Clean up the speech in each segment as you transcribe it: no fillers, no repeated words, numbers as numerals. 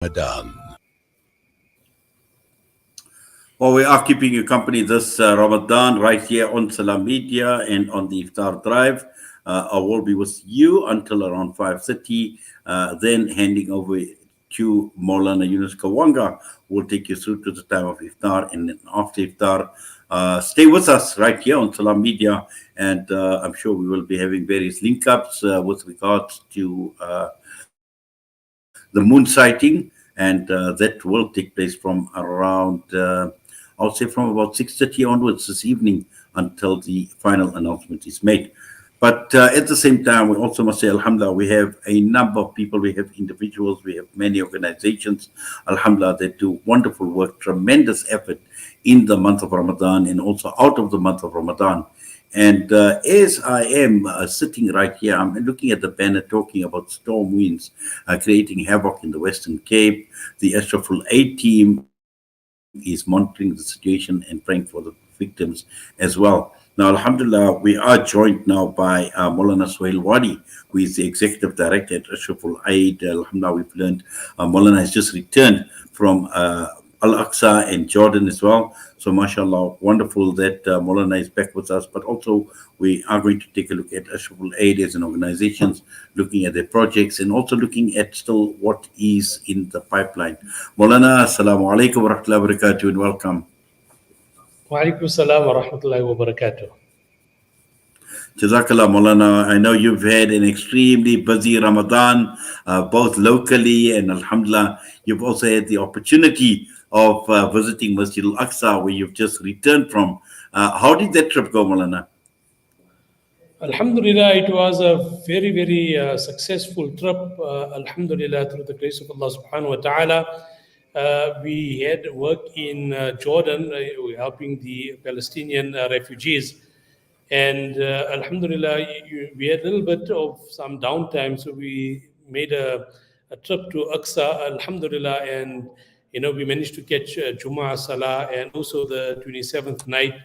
Ramadan. Well, we are keeping you company this Ramadan right here on Salam Media and on the Iftar Drive. I will be with you until around 5:30. Then handing over to Maulana Yunus Kawanga, who will take you through to the time of Iftar. And then after Iftar, stay with us right here on Salam Media. And I'm sure we will be having various link ups with regards to the moon sighting. And that will take place from around I would say from about 6:30 onwards this evening until the final announcement is made. But at the same time, we also must say, Alhamdulillah, we have a number of people, we have individuals, we have many organizations, Alhamdulillah, that do wonderful work, tremendous effort in the month of Ramadan and also out of the month of Ramadan. And as I am sitting right here, I'm looking at the banner talking about storm winds creating havoc in the Western Cape. The Ashraful aid team is monitoring the situation and praying for the victims as well. Now, Alhamdulillah, we are joined now by Moulana Suhail Wadee, who is the Executive Director at Ashraful Aid. Alhamdulillah, we've learned Moulana has just returned from Al Aqsa and Jordan as well. So, mashallah, wonderful that Moulana is back with us. But also, we are going to take a look at Ashraful Aid as an organization, looking at their projects and also looking at still what is in the pipeline. Moulana, assalamu alaikum wa rahmatullahi wa barakatuh and welcome. Walaikum salam wa rahmatullahi wa barakatuh. Jazakallah, Moulana. I know you've had an extremely busy Ramadan, both locally and Alhamdulillah. You've also had the opportunity of visiting Masjid Al Aqsa, where you've just returned from. How did that trip go, Moulana? Alhamdulillah, it was a very, very successful trip. Alhamdulillah, through the grace of Allah subhanahu wa ta'ala. We had work in Jordan, helping the Palestinian refugees. And Alhamdulillah, we had a little bit of some downtime, so we made a trip to Aqsa, Alhamdulillah, and we managed to catch Jummah Salah and also the 27th night.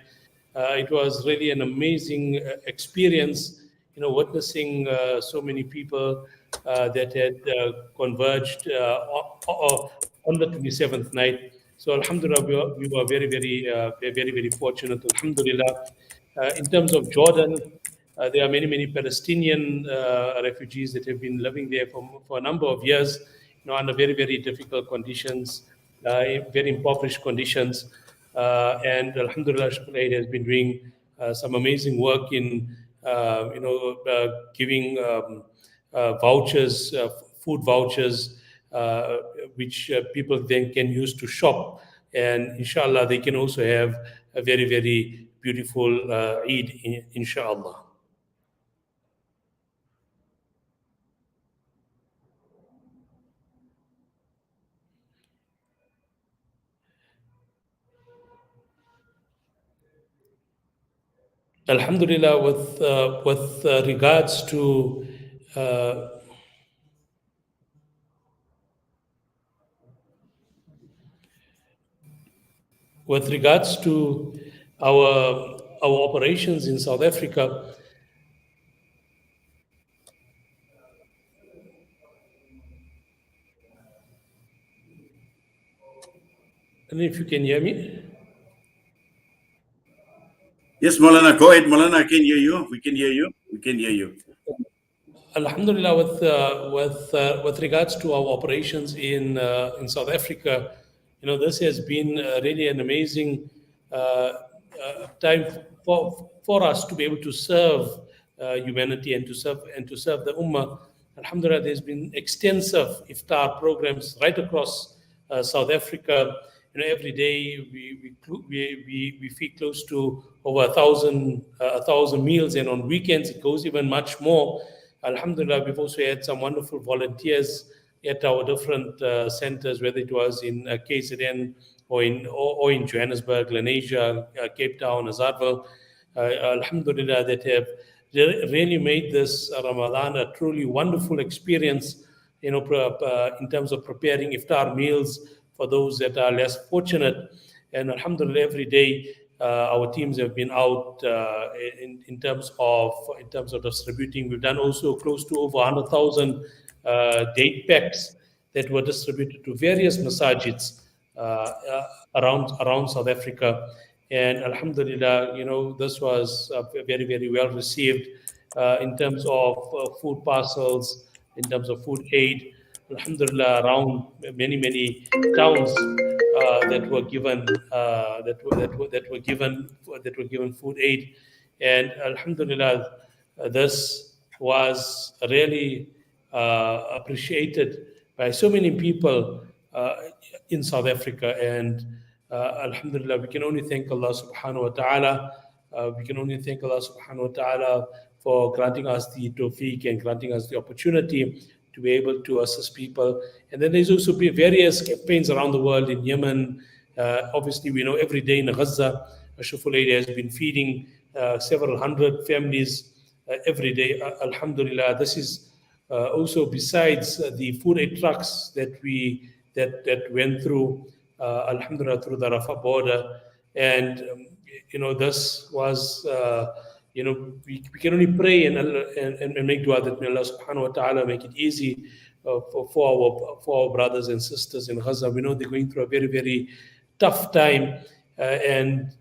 It was really an amazing experience, witnessing so many people that had converged on the 27th night. So Alhamdulillah, we were very, very fortunate. Alhamdulillah. In terms of Jordan, there are many, many Palestinian refugees that have been living there for a number of years, under very, very difficult conditions, very impoverished conditions. And Alhamdulillah, Ashraful Aid has been doing some amazing work in, giving vouchers, food vouchers, which people then can use to shop. And inshallah, they can also have a very, very beautiful Eid, inshallah. Alhamdulillah, with regards to our operations in South Africa, I don't know if you can hear me. Yes, Moulana, go ahead, Moulana. I can hear you. We can hear you. We can hear you. Alhamdulillah, with regards to our operations in South Africa, this has been really an amazing time for us to be able to serve humanity and to serve the Ummah. Alhamdulillah, there's been extensive iftar programs right across South Africa. Every day we feed close to over 1,000 meals, and on weekends it goes even much more. Alhamdulillah, we've also had some wonderful volunteers at our different centers, whether it was in KZN or in Johannesburg, Lenasia, Cape Town, Azarville. Alhamdulillah, that have really made this Ramadan a truly wonderful experience, in terms of preparing iftar meals for those that are less fortunate. And Alhamdulillah, every day our teams have been out in terms of distributing. We've done also close to over 100,000 date packs that were distributed to various masajids around South Africa. And Alhamdulillah, this was very, very well received in terms of food parcels, in terms of food aid. Alhamdulillah, around many, many towns that were given food aid, and Alhamdulillah, this was really appreciated by so many people in South Africa. And Alhamdulillah, we can only thank Allah subhanahu wa ta'ala. We can only thank Allah subhanahu wa ta'ala for granting us the tawfiq and granting us the opportunity to be able to assist people. And then there's also been various campaigns around the world in Yemen. Obviously, we know every day in Gaza, Ashraful has been feeding several hundred families every day. Alhamdulillah, this is also besides the food aid trucks that went through, Alhamdulillah, through the Rafah border. And this was we can only pray and make dua that may Allah subhanahu wa ta'ala make it easy for our brothers and sisters in Gaza. We know they're going through a very, very tough time, and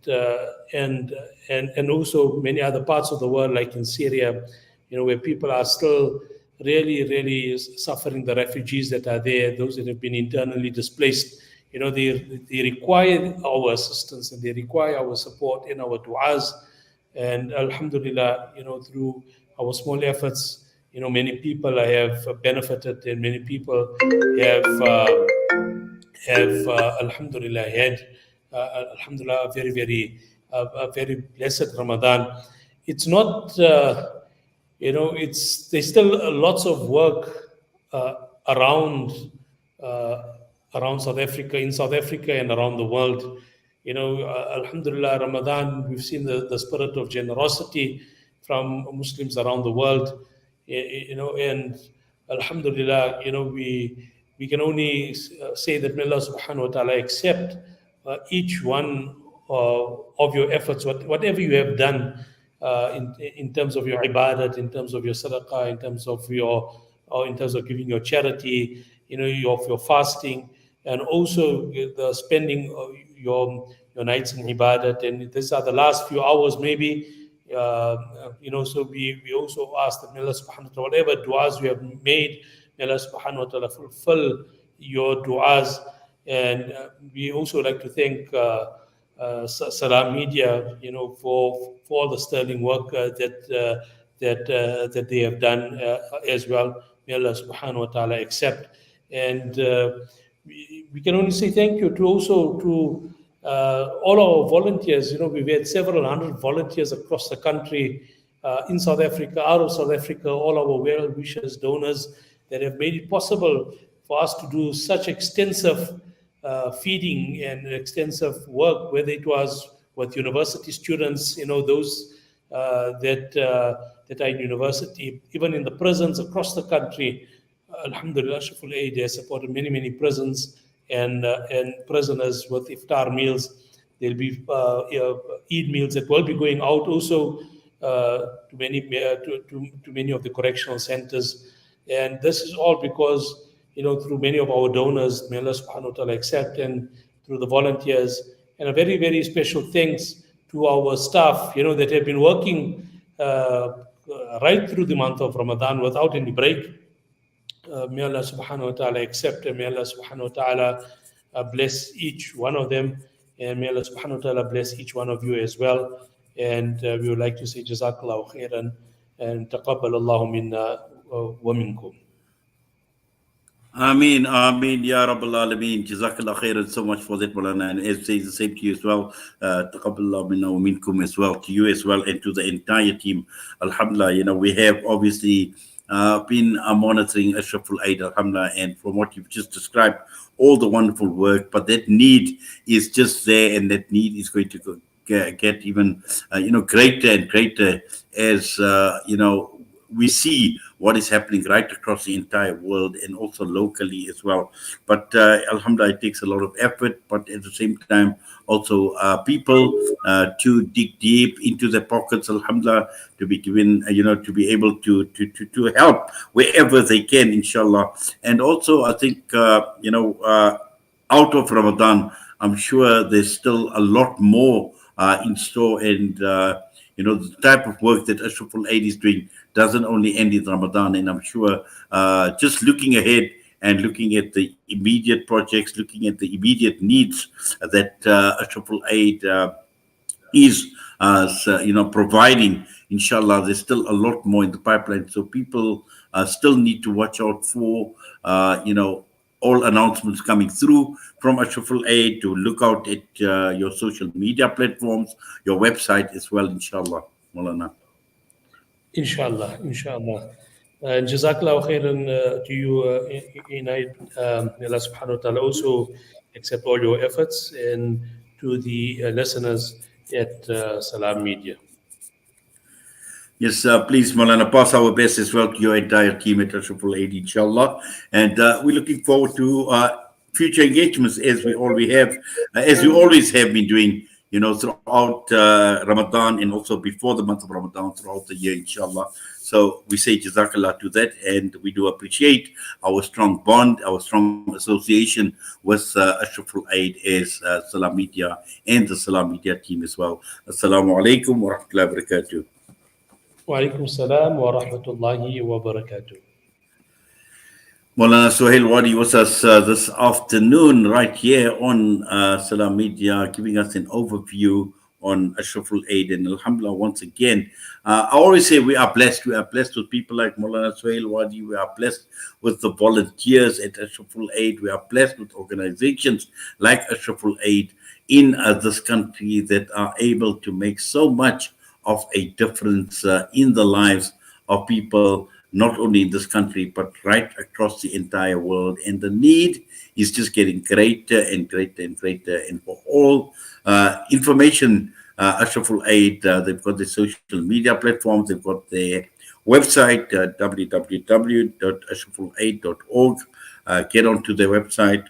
also many other parts of the world, like in Syria, where people are still really, really suffering. The refugees that are there, those that have been internally displaced, they require our assistance and they require our support in our du'as. And Alhamdulillah, through our small efforts, many people have benefited, and many people have Alhamdulillah had Alhamdulillah a very blessed Ramadan. It's not there's still lots of work around South Africa, in South Africa and around the world. Alhamdulillah, Ramadan, we've seen the spirit of generosity from Muslims around the world, and Alhamdulillah, we can only say that may Allah subhanahu wa ta'ala accept each one of your efforts, whatever you have done in terms of your ibadat, in terms of your sadaqah, in terms of giving your charity, your fasting, and also the spending your nights in ibadat. And these are the last few hours, maybe. So we also ask that may Allah subhanahu wa ta'ala, whatever du'as you have made, may Allah subhanahu wa ta'ala fulfill your du'as. And we also like to thank Salam Media, for all the sterling work that they have done as well. May Allah subhanahu wa ta'ala accept. And we can only say thank you to all our volunteers. We've had several hundred volunteers across the country, in South Africa, out of South Africa, all our well-wishers, donors that have made it possible for us to do such extensive feeding and extensive work, whether it was with university students, those that are in university, even in the prisons across the country. Alhamdulillah, Ashraful has supported many, many prisons and prisoners with iftar meals. There'll be Eid meals that will be going out also to many of the correctional centers. And this is all because, through many of our donors, may Allah subhanahu wa ta'ala accept, and through the volunteers. And a very, very special thanks to our staff, that have been working right through the month of Ramadan without any break. May Allah subhanahu wa ta'ala accept, and may Allah subhanahu wa ta'ala bless each one of them, and may Allah subhanahu wa ta'ala bless each one of you as well. And we would like to say Jazakallahu khairan and taqabbal Allahu minna wa minkum. Ameen, Ameen, Ya Rabbal Alameen. Jazakallah khairan so much for that, Moulana. And as says the same to you as well. Taqabbalallahu minna wa minkum as well, to you as well, and to the entire team. Alhamdulillah, we have obviously been monitoring Ashraful Aid, Alhamdulillah, and from what you've just described, all the wonderful work, but that need is just there, and that need is going to get even, greater and greater as, we see what is happening right across the entire world and also locally as well. But Alhamdulillah, it takes a lot of effort, but at the same time, also people to dig deep into their pockets, Alhamdulillah, to be given, to be able to help wherever they can, inshallah. And also, I think, out of Ramadan, I'm sure there's still a lot more in store. And, the type of work that Ashraful Aid is doing doesn't only end in Ramadan. And I'm sure just looking ahead and looking at the immediate projects, looking at the immediate needs that Ashraful Aid is providing, inshallah, there's still a lot more in the pipeline. So people still need to watch out for all announcements coming through from Ashraful Aid, to look out at your social media platforms, your website as well, inshallah, Moulana. Inshallah, inshallah. And Jazakallah khairan to you, Inaid. May Allah subhanahu wa ta'ala also accept all your efforts, and to the listeners at Salam Media. Yes, please, Moulana, pass our best as well to your entire team at Ashraful Aid, inshallah. And we're looking forward to future engagements as we always have been doing, throughout Ramadan, and also before the month of Ramadan, throughout the year, inshallah. So we say Jazakallah to that, and we do appreciate our strong bond, our strong association with Ashraful Aid as Salam Media and the Salam Media team as well. Assalamu alaikum wa rahmatullahi wa barakatuh. Wa alaikum salam wa rahmatullahi wa barakatuh. Moulana Suhail Wadee was us this afternoon right here on Salam Media, giving us an overview on Ashraful Aid. And Alhamdulillah, once again, I always say we are blessed. We are blessed with people like Moulana Suhail Wadee. We are blessed with the volunteers at Ashraful Aid. We are blessed with organizations like Ashraful Aid in this country that are able to make so much of a difference in the lives of people, not only in this country, but right across the entire world. And the need is just getting greater and greater and greater. And for all information, Ashraful Aid, they've got their social media platforms, they've got their website, www.ashrafulaid.org. Get onto their website.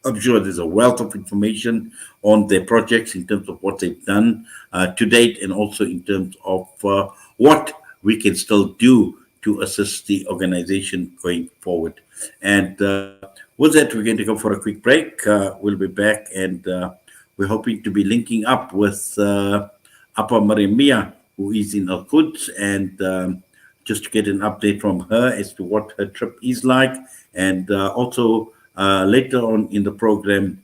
I'm sure there's a wealth of information on their projects in terms of what they've done to date, and also in terms of what we can still do to assist the organization going forward. And with that, we're going to go for a quick break. We'll be back, and we're hoping to be linking up with Apa Mariamia, who is in Al Quds, and just to get an update from her as to what her trip is like. And also later on in the program,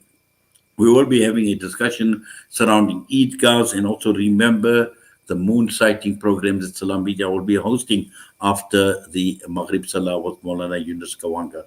we will be having a discussion surrounding Eidgahs, and also remember the moon sighting programs that Salam Media will be hosting after the Maghrib Salah with Moulana Yunus Kawanga.